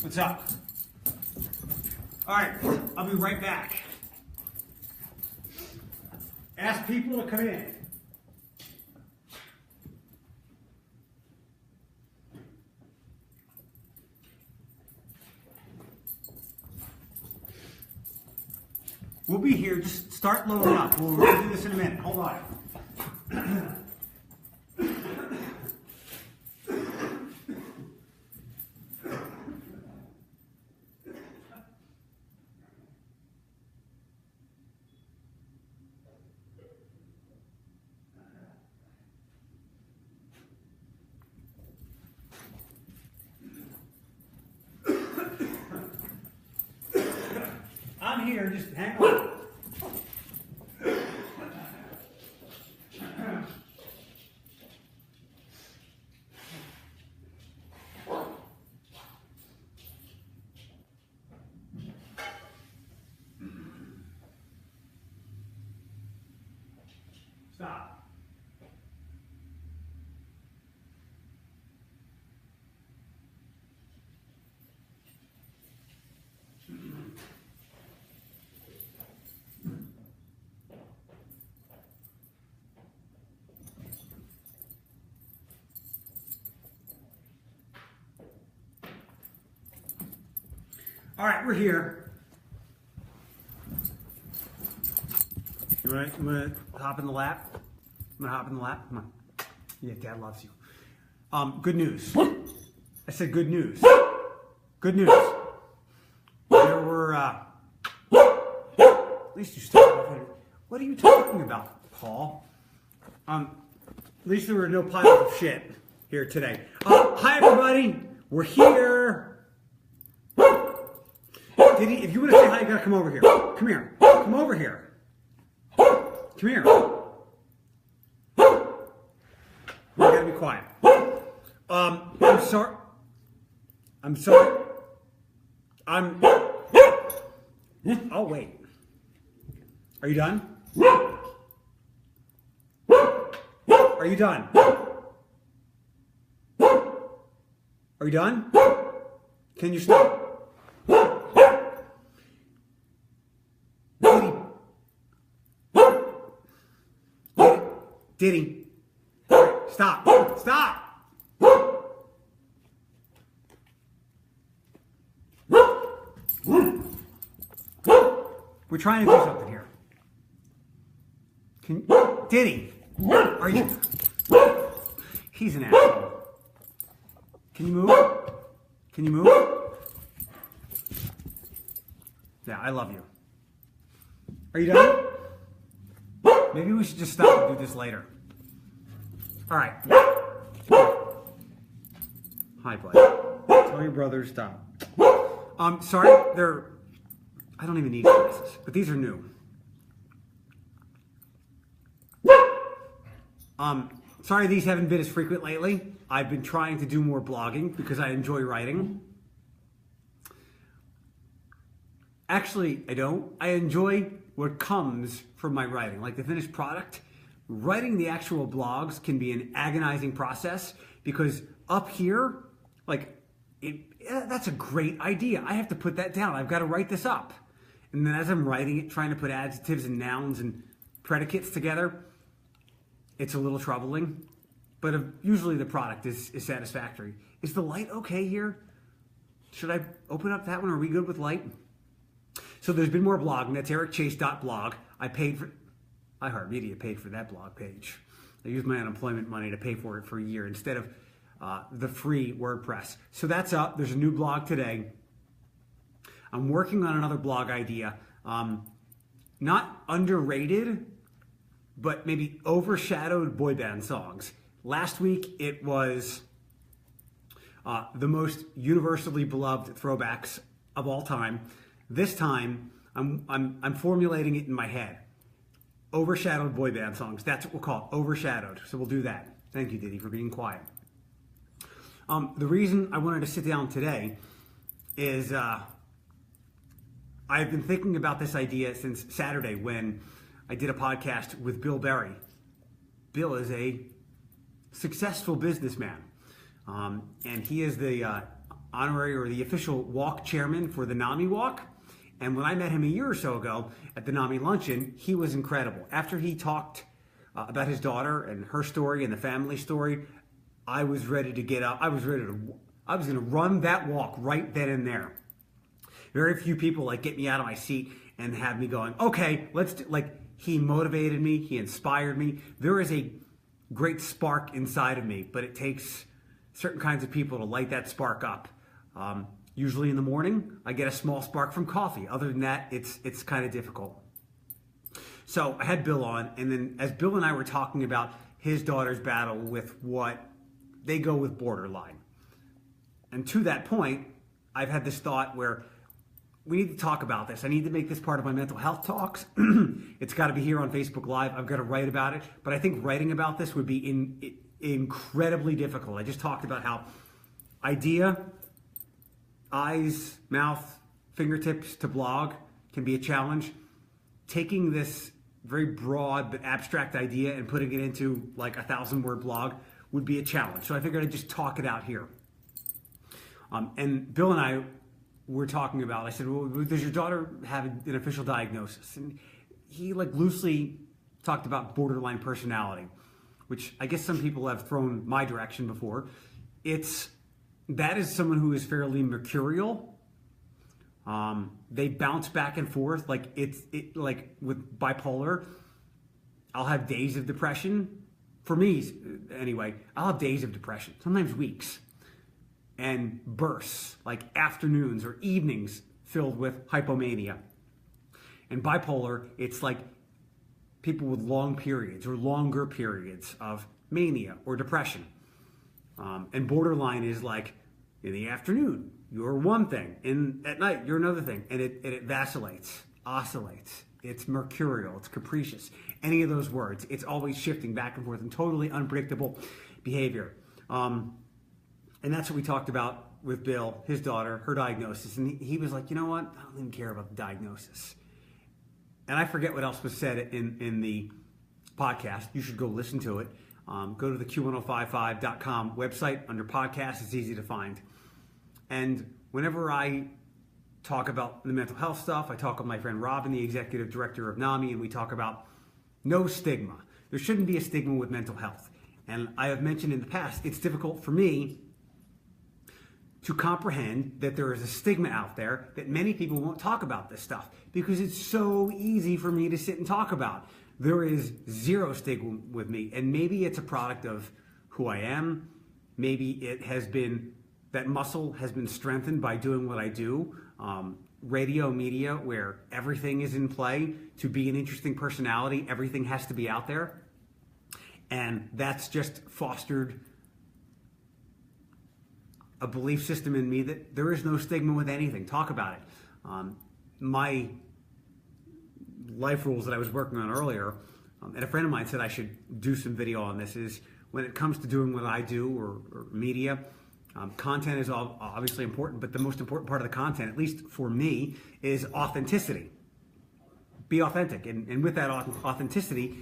What's up? All right, I'll be right back. Ask people to come in. We'll be here. Just start loading up. We'll do this in a minute. Hold on. I'm here. Just hang on. Stop. All right, we're here. You want to hop in the lap? I'm gonna hop in the lap. Come on. Yeah, Dad loves you. Good news. I said good news. Good news. There were. At least you stopped. What are you talking about, Paul? At least there were no piles of shit here today. Hi everybody. We're here. Diddy, if you want to say hi, you gotta come over here. Come here. Come over here. Come here. You gotta be quiet. I'm sorry. I'm sorry. Oh, wait. Are you done? Are you done? Are you done? Can you stop? Diddy, stop, stop. We're trying to do something here. Diddy, are you? He's an asshole. Can you move? Can you move? Yeah, I love you. Are you done? Maybe we should just stop and do this later. All right. Hi, buddy. Tell your brother to stop. Sorry, I don't even need glasses, but these are new. Sorry these haven't been as frequent lately. I've been trying to do more blogging because I enjoy writing. Actually, I don't. I enjoy what comes from my writing, like the finished product. Writing the actual blogs can be an agonizing process because up here, that's a great idea. I have to put that down. I've got to write this up. And then as I'm writing it, trying to put adjectives and nouns and predicates together, it's a little troubling. But usually the product is satisfactory. Is the light okay here? Should I open up that one? Are we good with light? So there's been more blogging. That's ericchase.blog. iHeartMedia paid for that blog page. I used my unemployment money to pay for it for a year instead of the free WordPress. So that's up. There's a new blog today. I'm working on another blog idea. Not underrated, but maybe overshadowed boy band songs. Last week it was the most universally beloved throwbacks of all time. This time, I'm formulating it in my head. Overshadowed boy band songs. That's what we'll call it. Overshadowed. So we'll do that. Thank you, Diddy, for being quiet. The reason I wanted to sit down today is I've been thinking about this idea since Saturday when I did a podcast with Bill Berry. Bill is a successful businessman, and he is the honorary or the official walk chairman for the NAMI walk. And when I met him a year or so ago at the NAMI luncheon, he was incredible. After he talked about his daughter and her story and the family story, I was ready to get up. I was going to run that walk right then and there. Very few people like get me out of my seat and have me going, okay, let's do, like, he motivated me, he inspired me. There is a great spark inside of me, but it takes certain kinds of people to light that spark up. Usually in the morning, I get a small spark from coffee. Other than that, it's kind of difficult. So I had Bill on, and then as Bill and I were talking about his daughter's battle with what they go with borderline. And to that point, I've had this thought where we need to talk about this. I need to make this part of my mental health talks. It's got to be here on Facebook Live. I've got to write about it. But I think writing about this would be incredibly difficult. I just talked about how idea, eyes, mouth, fingertips to blog can be a challenge. Taking this very broad but abstract idea and putting it into like a 1,000-word blog would be a challenge. So I figured I'd just talk it out here. And Bill and I were talking about, I said, well, does your daughter have an official diagnosis? And he like loosely talked about borderline personality, which I guess some people have thrown my direction before. That is someone who is fairly mercurial. They bounce back and forth. Like like with bipolar, I'll have days of depression. For me, anyway, I'll have days of depression, sometimes weeks, and bursts, like afternoons or evenings filled with hypomania. And bipolar, it's like people with long periods or longer periods of mania or depression. And borderline is like in the afternoon, you're one thing, and at night, you're another thing. And it vacillates, oscillates. It's mercurial, it's capricious. Any of those words, it's always shifting back and forth and totally unpredictable behavior. And that's what we talked about with Bill, his daughter, her diagnosis. And he was like, you know what? I don't even care about the diagnosis. And I forget what else was said in the podcast. You should go listen to it. Go to the Q1055.com website. Under podcasts, it's easy to find. And whenever I talk about the mental health stuff, I talk with my friend Robin, the executive director of NAMI, and we talk about no stigma. There shouldn't be a stigma with mental health. And I have mentioned in the past, it's difficult for me to comprehend that there is a stigma out there that many people won't talk about this stuff because it's so easy for me to sit and talk about. There is zero stigma with me, and maybe it's a product of who I am. Maybe it has been, that muscle has been strengthened by doing what I do. Radio media, where everything is in play. To be an interesting personality, everything has to be out there. And that's just fostered a belief system in me that there is no stigma with anything. Talk about it. My life rules that I was working on earlier, and a friend of mine said I should do some video on this, is when it comes to doing what I do or media, content is obviously important, but the most important part of the content, at least for me, is authenticity. Be authentic. And with that authenticity,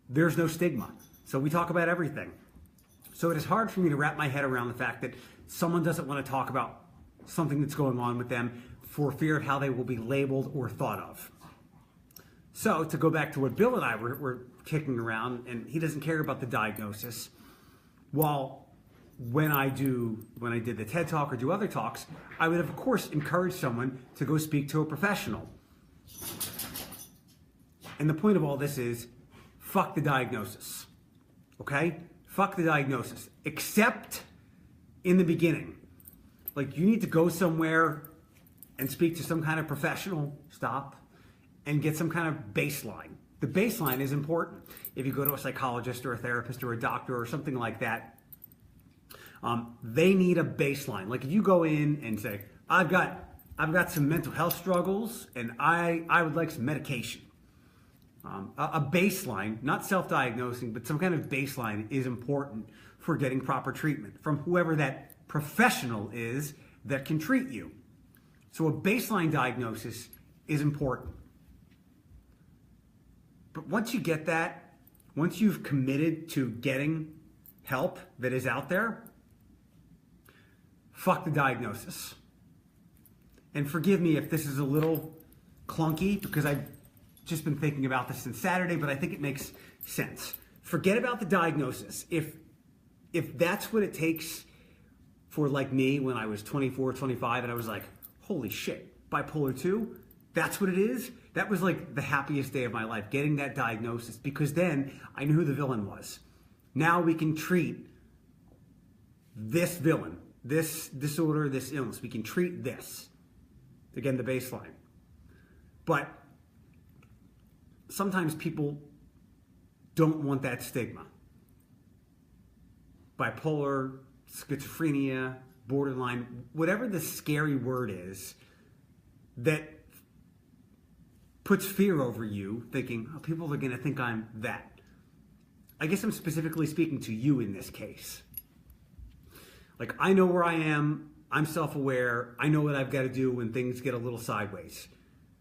there's no stigma. So we talk about everything. So it is hard for me to wrap my head around the fact that someone doesn't want to talk about something that's going on with them for fear of how they will be labeled or thought of. So to go back to what Bill and I were kicking around, and he doesn't care about the diagnosis, while when I did the TED Talk or do other talks, I would of course encourage someone to go speak to a professional. And the point of all this is, fuck the diagnosis, okay? Fuck the diagnosis, except in the beginning. Like, you need to go somewhere and speak to some kind of professional, stop, and get some kind of baseline. The baseline is important. If you go to a psychologist or a therapist or a doctor or something like that, they need a baseline. Like if you go in and say, I've got some mental health struggles and I would like some medication. A baseline, not self-diagnosing, but some kind of baseline is important for getting proper treatment from whoever that professional is that can treat you. So a baseline diagnosis is important. But once you get that, once you've committed to getting help that is out there, fuck the diagnosis. And forgive me if this is a little clunky because I've just been thinking about this since Saturday, but I think it makes sense. Forget about the diagnosis. If that's what it takes for like me when I was 24, 25, and I was like, holy shit, bipolar 2, that's what it is. That was like the happiest day of my life, getting that diagnosis, because then I knew who the villain was. Now we can treat this villain, this disorder, this illness. We can treat this. Again, the baseline. But sometimes people don't want that stigma. Bipolar, schizophrenia, borderline, whatever the scary word is that puts fear over you, thinking, oh, people are going to think I'm that. I guess I'm specifically speaking to you in this case. Like, I know where I am. I'm self-aware. I know what I've got to do when things get a little sideways.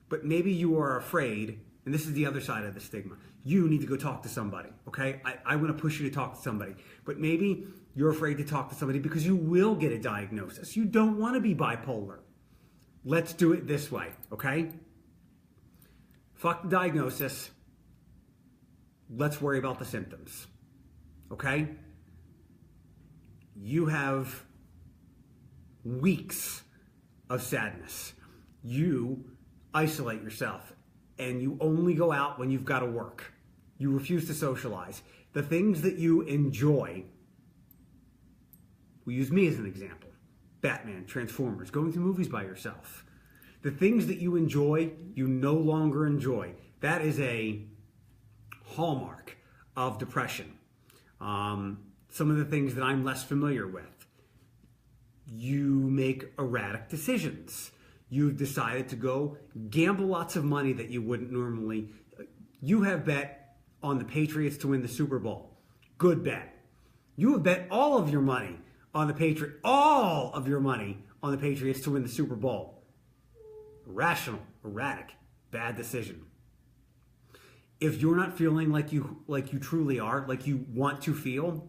But maybe you are afraid, and this is the other side of the stigma. You need to go talk to somebody, okay? I want to push you to talk to somebody. But maybe you're afraid to talk to somebody because you will get a diagnosis. You don't want to be bipolar. Let's do it this way, okay? Fuck the diagnosis. Let's worry about the symptoms, okay? You have weeks of sadness. You isolate yourself and you only go out when you've got to work. You refuse to socialize. The things that you enjoy, we'll use me as an example. Batman, Transformers, going to movies by yourself. The things that you enjoy, you no longer enjoy. That is a hallmark of depression. Some of the things that I'm less familiar with. You make erratic decisions. You've decided to go gamble lots of money that you wouldn't normally. You have bet on the Patriots to win the Super Bowl. Good bet. You have bet all of your money on the Patriots, all of your money on the Patriots to win the Super Bowl. Irrational, erratic, bad decision. If you're not feeling like you truly are, like you want to feel,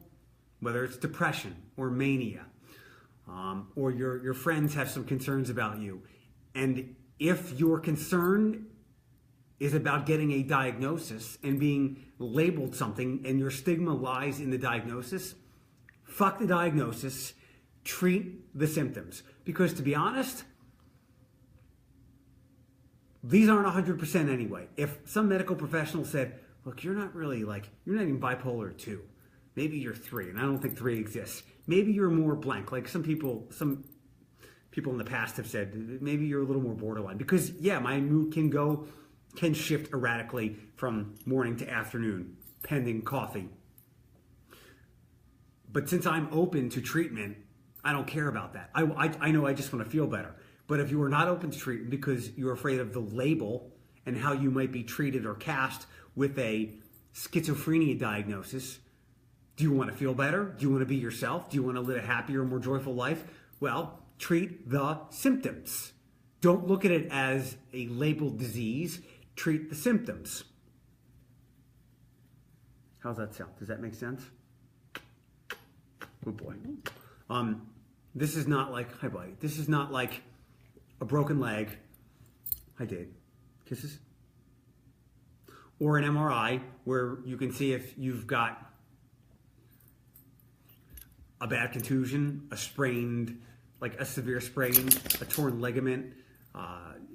whether it's depression or mania, or your friends have some concerns about you, and if your concern is about getting a diagnosis and being labeled something and your stigma lies in the diagnosis, fuck the diagnosis, treat the symptoms. Because to be honest, these aren't 100% anyway. If some medical professional said, look, you're not even bipolar 2. Maybe you're 3, and I don't think 3 exists. Maybe you're more blank. Like some people in the past have said, maybe you're a little more borderline. Because, yeah, my mood can shift erratically from morning to afternoon, pending coffee. But since I'm open to treatment, I don't care about that. I know I just want to feel better. But if you are not open to treatment because you're afraid of the label and how you might be treated or cast with a schizophrenia diagnosis, do you want to feel better? Do you want to be yourself? Do you want to live a happier, more joyful life? Well, treat the symptoms. Don't look at it as a labeled disease. Treat the symptoms. How's that sound? Does that make sense? Good boy. This is not like, hi buddy, this is not like a broken leg. Hi Dave. Kisses. Or an MRI where you can see if you've got a bad contusion, a sprained, like a severe sprain, a torn ligament.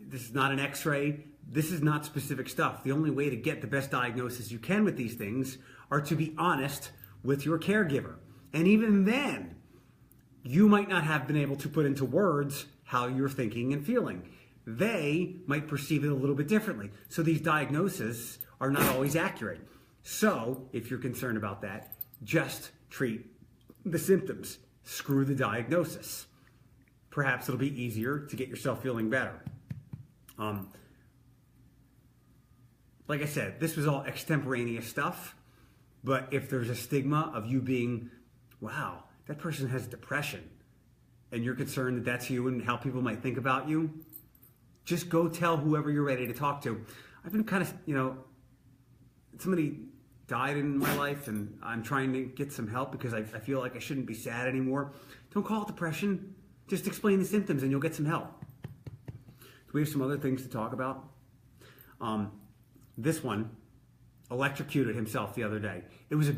This is not an x-ray. This is not specific stuff. The only way to get the best diagnosis you can with these things are to be honest with your caregiver. And even then, you might not have been able to put into words how you're thinking and feeling. They might perceive it a little bit differently. So these diagnoses are not always accurate. So if you're concerned about that, just treat the symptoms. Screw the diagnosis. Perhaps it'll be easier to get yourself feeling better. Like I said, this was all extemporaneous stuff, but if there's a stigma of you being, wow, that person has depression, and you're concerned that that's you and how people might think about you, just go tell whoever you're ready to talk to. I've been kind of, somebody died in my life and I'm trying to get some help because I feel like I shouldn't be sad anymore. Don't call it depression. Just explain the symptoms and you'll get some help. We have some other things to talk about. This one electrocuted himself the other day. It was a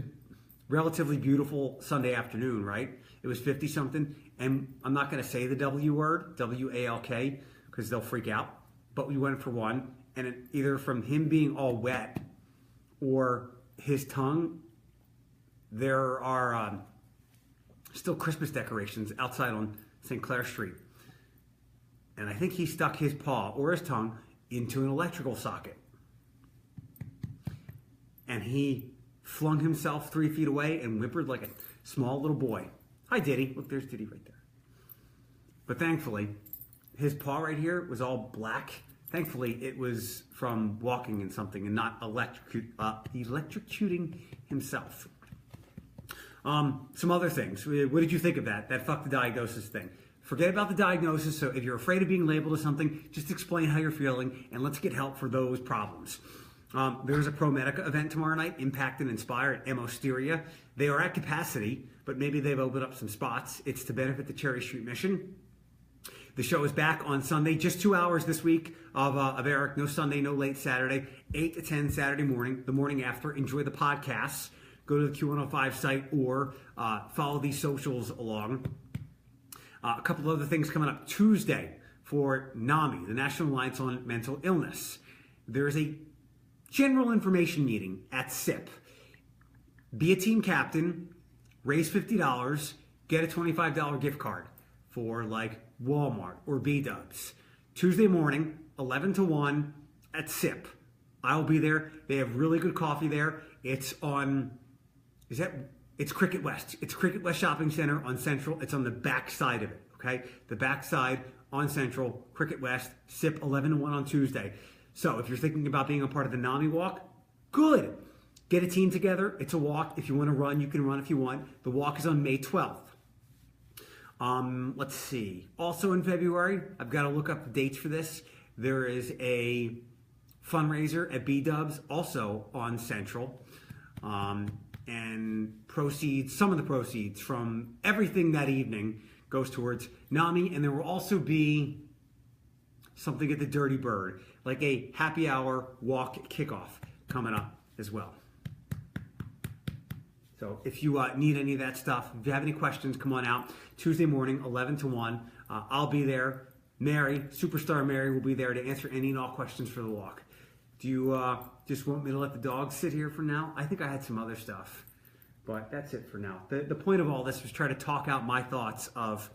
relatively beautiful Sunday afternoon, right? It was 50 something, and I'm not going to say the W word, W-A-L-K, because they'll freak out. But we went for one, and either from him being all wet or his tongue, there are still Christmas decorations outside on St. Clair Street. And I think he stuck his paw or his tongue into an electrical socket. And he flung himself 3 feet away and whimpered like a small little boy. Hi, Diddy. Look, there's Diddy right there. But thankfully, his paw right here was all black. Thankfully, it was from walking in something and not electrocuting himself. Some other things. What did you think of that? That fuck the diagnosis thing. Forget about the diagnosis. So if you're afraid of being labeled as something, just explain how you're feeling and let's get help for those problems. There's a ProMedica event tomorrow night, Impact and Inspire at Emosteria. They are at capacity, but maybe they've opened up some spots. It's to benefit the Cherry Street Mission. The show is back on Sunday, just 2 hours this week of Eric. No Sunday, no late Saturday, 8 to 10 Saturday morning, the morning after. Enjoy the podcasts. Go to the Q105 site or follow these socials along. A couple other things coming up. Tuesday for NAMI, the National Alliance on Mental Illness. There's a general information meeting at SIP. Be a team captain, raise $50, get a $25 gift card for like Walmart or B-Dubs. Tuesday morning, 11 to 1 at SIP. I'll be there. They have really good coffee there. It's on, it's Cricket West. It's Cricket West Shopping Center on Central. It's on the back side of it, okay? The back side on Central, Cricket West, SIP 11 to 1 on Tuesday. So if you're thinking about being a part of the NAMI walk, good. Get a team together. It's a walk. If you want to run, you can run if you want. The walk is on May 12th. Let's see. Also in February, I've got to look up the dates for this. There is a fundraiser at B-Dubs, also on Central. And some of the proceeds from everything that evening goes towards NAMI. And there will also be something at the Dirty Bird, like a happy hour walk kickoff coming up as well. So if you need any of that stuff, if you have any questions, come on out. Tuesday morning, 11 to 1. I'll be there. Mary, Superstar Mary, will be there to answer any and all questions for the walk. Do you just want me to let the dogs sit here for now? I think I had some other stuff, but that's it for now. The point of all this was try to talk out my thoughts of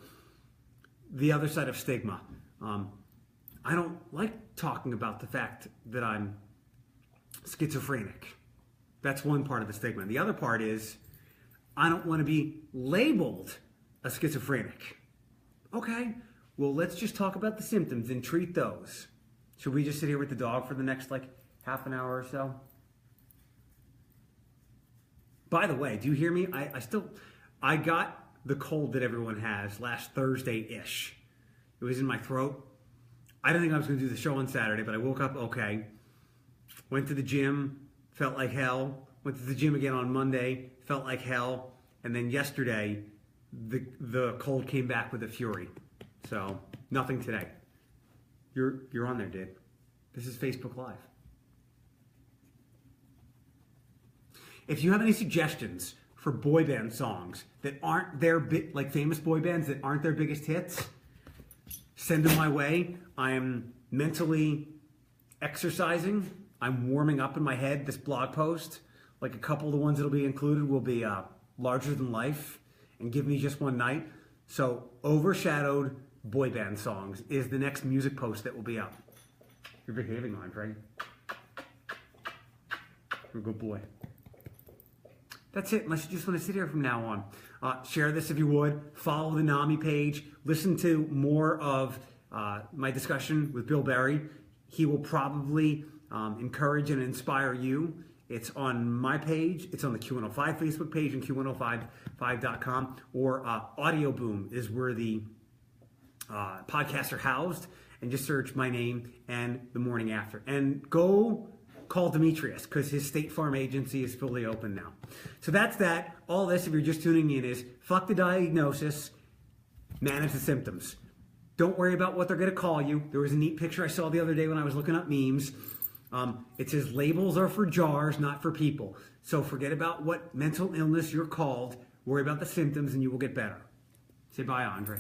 the other side of stigma. I don't like talking about the fact that I'm schizophrenic. That's one part of the stigma. The other part is I don't want to be labeled a schizophrenic. Okay, well, let's just talk about the symptoms and treat those. Should we just sit here with the dog for the next half an hour or so? By the way, do you hear me? I got the cold that everyone has last Thursday-ish. It was in my throat. I didn't think I was going to do the show on Saturday, but I woke up okay. Went to the gym, felt like hell. Went to the gym again on Monday, felt like hell. And then yesterday, the cold came back with a fury. So, nothing today. You're on there, Did. This is Facebook Live. If you have any suggestions for boy band songs that aren't their famous boy bands that aren't their biggest hits, send them my way. I am mentally exercising. I'm warming up in my head. This blog post, like a couple of the ones that'll be included, will be larger than life and give me just one night. So, overshadowed boy band songs is the next music post that will be up. You're behaving, Andre. You're a good boy. That's it, unless you just want to sit here from now on. Share this if you would. Follow the NAMI page. Listen to more of my discussion with Bill Berry. He will probably encourage and inspire you. It's on my page. It's on the Q105 Facebook page and Q1055.com. Or Audio Boom is where the podcasts are housed. And just search my name and the morning after. And go call Demetrius because his State Farm agency is fully open now. So that's that. All this, if you're just tuning in, is fuck the diagnosis. Manage the symptoms. Don't worry about what they're going to call you. There was a neat picture I saw the other day when I was looking up memes. It says labels are for jars, not for people. So forget about what mental illness you're called. Worry about the symptoms and you will get better. Say bye, Andre.